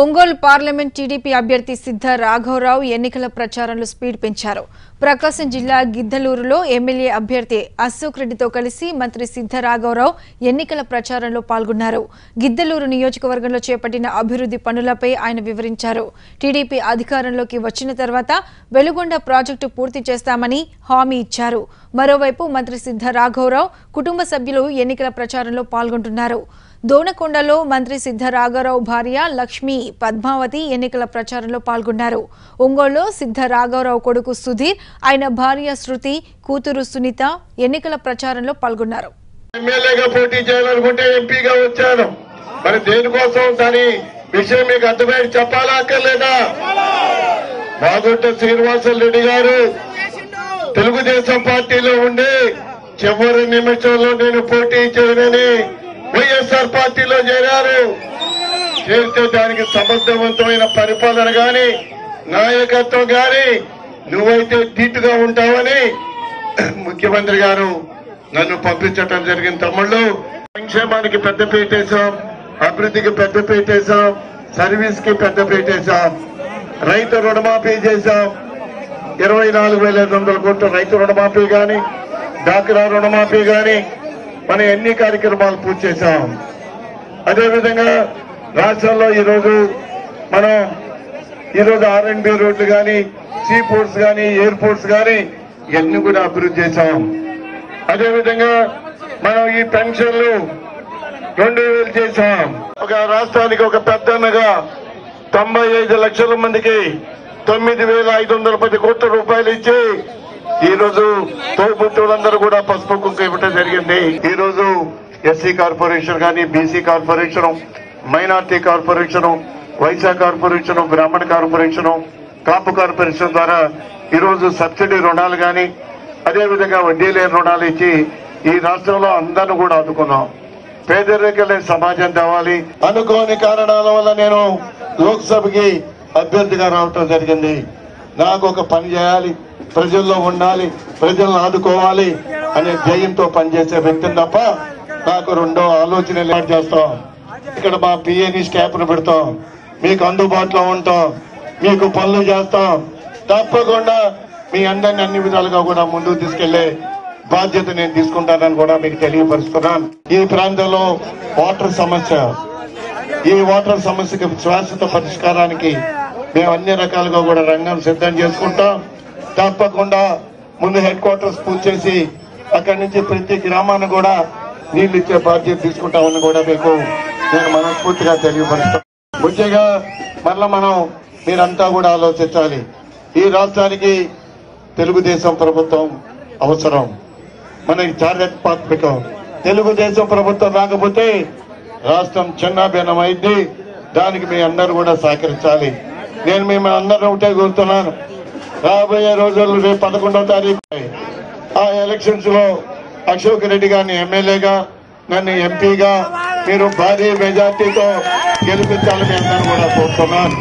Ongole parliament TDP అభ్యర్థి సిద్ధ రాఘవరావు ఎన్నికల ప్రచారంలో స్పీడ్ పెంచారు. ప్రకాశం జిల్లా గిద్దలూరులో ఎమ్మెల్యే అభ్యర్థి అశోక్ రెడ్డితో కలిసి మంత్రి సిద్ధ రాఘవరావు ఎన్నికల ప్రచారంలో పాల్గొన్నారు. గిద్దలూరు నియోజకవర్గంలో చేపట్టిన అభివృద్ధి పనులపై ఆయన వివరించారు. టీడీపీ అధికారంలోకి వచ్చిన తర్వాత వెలుగొండ ప్రాజెక్టు పూర్తి చేస్తామని హామీ ఇచ్చారు. మరోవైపు మంత్రి సిద్ధ రాఘవరావు కుటుంబ సభ్యులు ఎన్నికల ప్రచారంలో పాల్గొంటున్నారు. దోనకొండలో మంత్రి సిద్ధ రాఘవరావు భార్య లక్ష్మి పద్మావతి ఎన్నికల ప్రచారంలో పాల్గొన్నారు. ఒంగోలులో సిద్ధ రాఘవరావు కొడుకు సుధీర్, ఆయన భార్య శృతి, కూతురు సునీత ఎన్నికల ప్రచారంలో పాల్గొన్నారు. ఎమ్మెల్యేగా పోటీ చేయాలనుకుంటే ఎంపీగా వచ్చాను. మరి దేనికోసం దాని విషయం మీకు అర్థమై చెప్పాలా అక్కర్లేదా? మాగుంట శ్రీనివాసరెడ్డి గారు తెలుగుదేశం పార్టీలో ఉండి చివరి నిమిషంలో నేను పోటీ చేయనని వైఎస్ఆర్ పార్టీలో చేరారు. చేస్తే దానికి సమర్థవంతమైన పరిపాలన గాని నాయకత్వం గాని నువ్వైతే ధీటుగా ఉంటావని ముఖ్యమంత్రి గారు నన్ను పంపించటం జరిగిన. తమ్ముళ్ళు, సంక్షేమానికి పెద్ద పీటేశాం, అభివృద్ధికి పెద్ద పీటేశాం, సర్వీస్ కి పెద్ద పీటేశాం, రైతు రుణమాఫీ చేశాం. 24,500 కోట్ల రైతు రుణమాఫీ గాని, డాక్రా రుణమాఫీ గాని మన ఎన్ని కార్యక్రమాలు పూర్తి చేశాం. అదేవిధంగా రాష్ట్రంలో ఈరోజు R&B రోడ్లు కానీ, సీ పోర్ట్స్ కానీ, ఎయిర్పోర్ట్స్ కానీ ఇవన్నీ కూడా అభివృద్ధి చేశాం. అదేవిధంగా మనం ఈ పెన్షన్లు 2,000 చేశాం. ఒక రాష్ట్రానికి ఒక పెద్దన్నగా 95 లక్షల మందికి 9,510 కోట్ల రూపాయలు ఇచ్చి ఈ రోజు తోబుట్టువులందరూ కూడా పసుపు కుంకుమ ఇవ్వటం జరిగింది. ఈ రోజు ఎస్సీ కార్పొరేషన్ కానీ, BC corporation, minority corporation, Vysya corporation, Brahmana corporation, Kapu corporation ద్వారా ఈ రోజు సబ్సిడీ రుణాలు కానీ, అదేవిధంగా వడ్డీ లేని రుణాలు ఇచ్చి ఈ రాష్ట్రంలో అందరిని కూడా ఆదుకున్నాం. పేదరికం లేని సమాజం తేవాలి. అనుకోని కారణాల వల్ల నేను లోక్సభకి అభ్యర్థిగా రావటం జరిగింది. నాకు ఒక పని చేయాలి, ప్రజల్లో ఉండాలి, ప్రజలను ఆదుకోవాలి అనే ధ్యేయంతో పనిచేసే వ్యక్తిని తప్ప నాకు రెండో ఆలోచన ఏర్పాటు చేస్తాం. ఇక్కడ మా పిఏని స్టాఫ్ ను పెడతాం, మీకు అందుబాటులో ఉంటాం, మీకు పనులు చేస్తాం. తప్పకుండా మీ అందరినీ అన్ని విధాలుగా కూడా ముందుకు తీసుకెళ్లే బాధ్యత నేను తీసుకుంటానని కూడా మీకు తెలియపరుస్తున్నాను. ఈ ప్రాంతంలో వాటర్ సమస్య, ఈ వాటర్ సమస్యకి శాశ్వత పరిష్కారానికి మేము అన్ని రకాలుగా కూడా రంగం సిద్ధం చేసుకుంటాం. తప్పకుండా ముందు హెడ్ క్వార్టర్స్ పూర్తి చేసి అక్కడి నుంచి ప్రతి గ్రామాన్ని కూడా నీళ్లు ఇచ్చే బాధ్యత తీసుకుంటామని కూడా మీకు నేను మనస్ఫూర్తిగా తెలియపరుస్తాను. ముఖ్యంగా మరలా మీరంతా కూడా ఆలోచించాలి. ఈ రాష్ట్రానికి తెలుగుదేశం ప్రభుత్వం అవసరం, మనకి చారిత్రాత్మకం. తెలుగుదేశం ప్రభుత్వం రాకపోతే రాష్ట్రం చిన్నాభిన్నం అయింది. దానికి మీ అందరూ కూడా సహకరించాలి. నేను మిమ్మల్ని అందరూ ఒకటే కోరుతున్నాను, రాబోయే రోజుల్లో రేపు 11వ తారీఖు ఆ ఎలక్షన్స్ లో అశోక్ రెడ్డి గారిని ఎమ్మెల్యేగా, నన్ను ఎంపీగా మీరు భారీ మెజార్టీతో గెలిపించాలని మీ అందరూ కూడా కోరుతున్నాను.